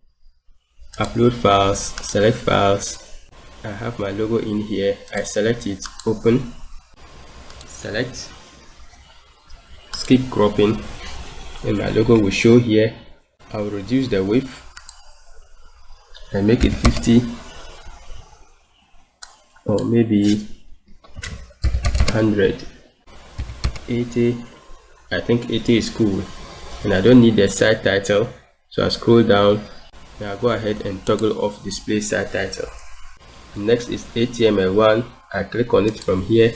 upload files, select files. I have my logo in here. I select it, open, select, skip cropping, and my logo will show here. I'll reduce the width and make it 50 or maybe 100. 80. I think 80 is cool, and I don't need the site title, so I scroll down. Now I'll go ahead and toggle off display site title. Next is HTML1. I click on it from here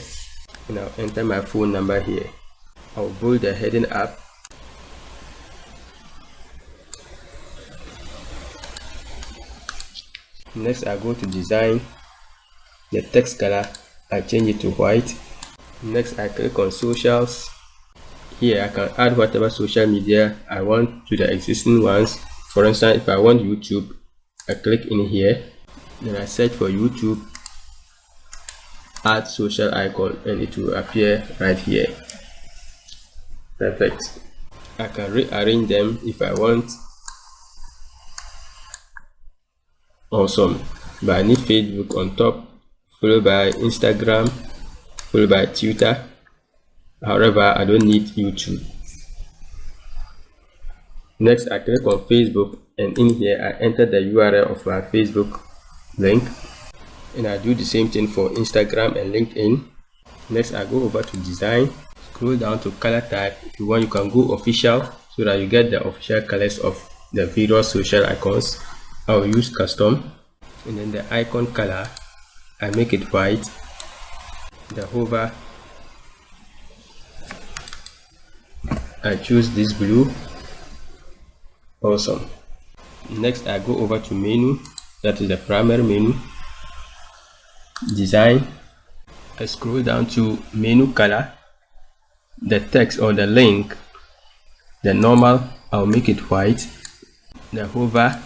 and I'll enter my phone number here. I'll bold the heading up. Next I go to design. The text color, I change it to white. Next I click on socials. Here I can add whatever social media I want to the existing ones. For instance, if I want YouTube, I click in here, then I search for YouTube, add social icon, and it will appear right here. Perfect. I can rearrange them if I want. Awesome. But I need Facebook on top, followed by Instagram, followed by Twitter. However, I don't need YouTube. Next, I click on Facebook, and in here I enter the URL of my Facebook link, and I do the same thing for Instagram and LinkedIn. Next, I go over to design, scroll down to color type. If you want, you can go official so that you get the official colors of the various social icons. I will use custom, and then the icon color, I make it white. The hover, I choose this blue. Awesome. Next I go over to menu, that is the primary menu, design. I scroll down to menu color, the text or the link, the normal, I'll make it white. The hover,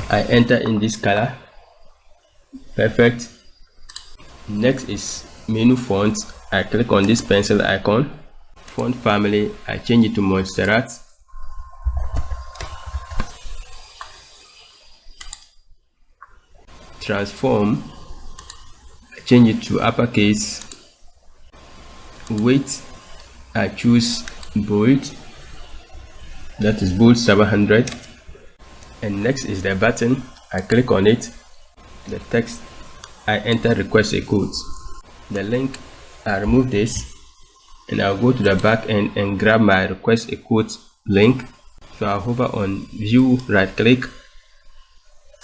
I enter in this color. Perfect. Next is menu font. I click on this pencil icon. Font family, I change it to Montserrat. Transform, I change it to uppercase. Weight, I choose bold, that is bold 700. And next is the button. I click on it. The text, I enter request a quote. The link, I remove this, and I'll go to the back end and grab my request a quote link. So I'll hover on view, right click,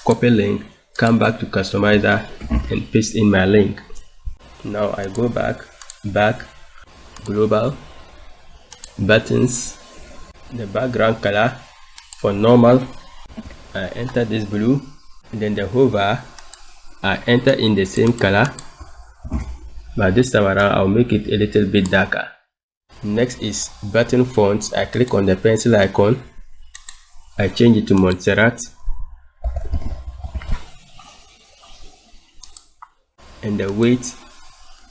copy link, come back to customizer and paste in my link. Now I go back, global, buttons, the background color for normal, I enter this blue, and then the hover, I enter in the same color, but this time around I'll make it a little bit darker. Next is button fonts. I click on the pencil icon, I change it to Montserrat, and the weight,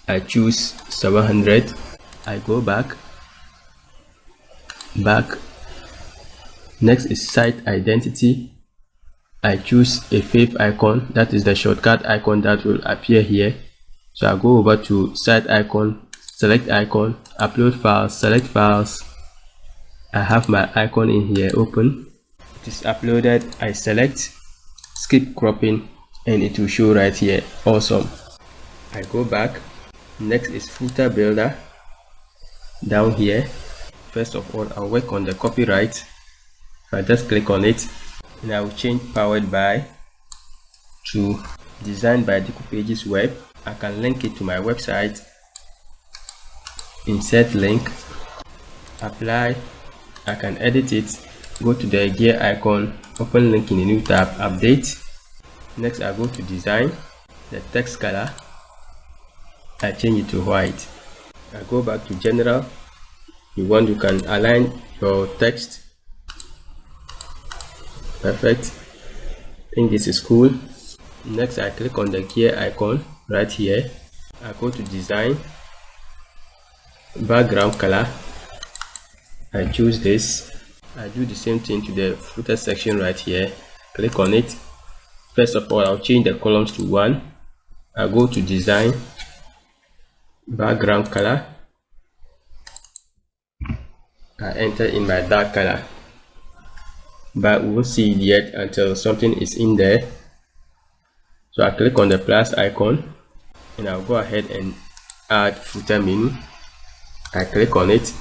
I choose 700. I go back. Next is site identity. I choose a fave icon, that is the shortcut icon that will appear here. So I go over to site icon, select icon, upload files, select files. I have my icon in here open. It is uploaded. I select, skip cropping, and it will show right here. Awesome. I go back. Next is footer builder. Down here, first of all, I'll work on the copyright. I just click on it, and I will change powered by to designed by Dikupages web. I can link it to my website. Insert link, apply. I can edit it, go to the gear icon, open link in a new tab, update. Next I go to design, the text color, I change it to white. I go back to general. You can align your text. Perfect. I think this is cool. Next I click on the gear icon right here. I go to design, background color, I choose this. I do the same thing to the footer section right here. Click on it. First of all, I'll change the columns to 1. I go to design, background color, I enter in my dark color, but we won't see it yet until something is in there. So I click on the plus icon, and I'll go ahead and add footer menu. I click on it.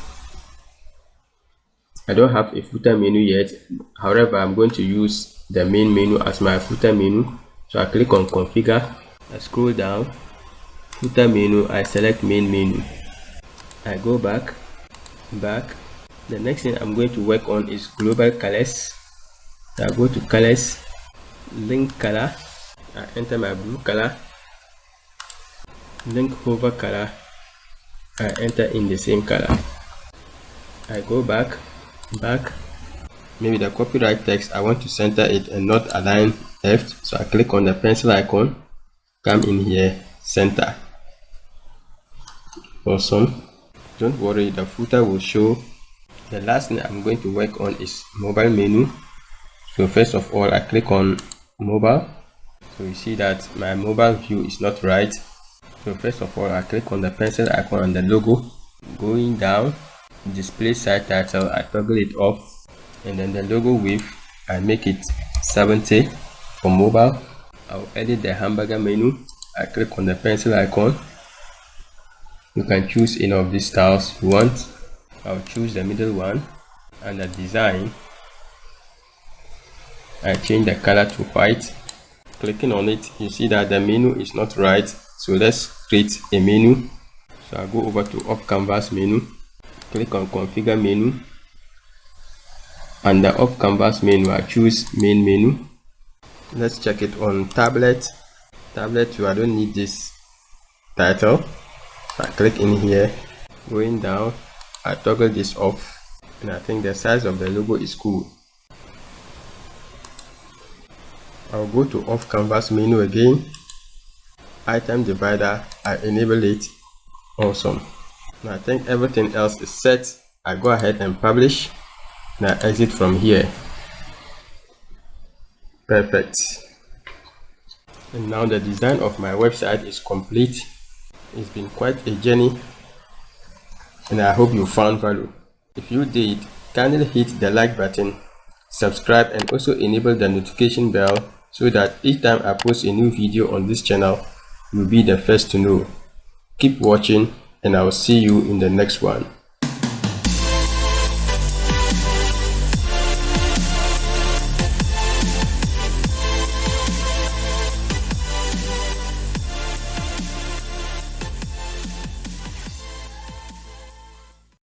I don't have a footer menu yet. However, I'm going to use the main menu as my footer menu. So I click on configure, I scroll down, footer menu, I select main menu. I go back. The next thing I'm going to work on is global colors. I go to colors, link color, I enter my blue color, link hover color, I enter in the same color. I go back, maybe the copyright text, I want to center it and not align left, so I click on the pencil icon, come in here, center. Awesome. Don't worry, the footer will show. The last thing I'm going to work on is mobile menu. So first of all, I click on mobile. So you see that my mobile view is not right. So first of all, I click on the pencil icon and the logo. Going down, display site title, I toggle it off, and then the logo width, I make it 70 for mobile. I'll edit the hamburger menu. I click on the pencil icon. You can choose any of these styles you want. I'll choose the middle one, and the design, I change the color to white. Clicking on it, you see that the menu is not right, so let's create a menu. So I go over to off canvas menu, click on configure menu, and the off canvas menu, I choose main menu. Let's check it on tablet. Tablet 2, I don't need this title. I click in here, going down, I toggle this off, and I think the size of the logo is cool. I'll go to off canvas menu again, item divider, I enable it. Awesome. Now I think everything else is set. I go ahead and publish. Now exit from here. Perfect. And now the design of my website is complete. It's been quite a journey, and I hope you found value. If you did, kindly hit the like button, subscribe, and also enable the notification bell so that each time I post a new video on this channel, you'll be the first to know. Keep watching, and I'll see you in the next one.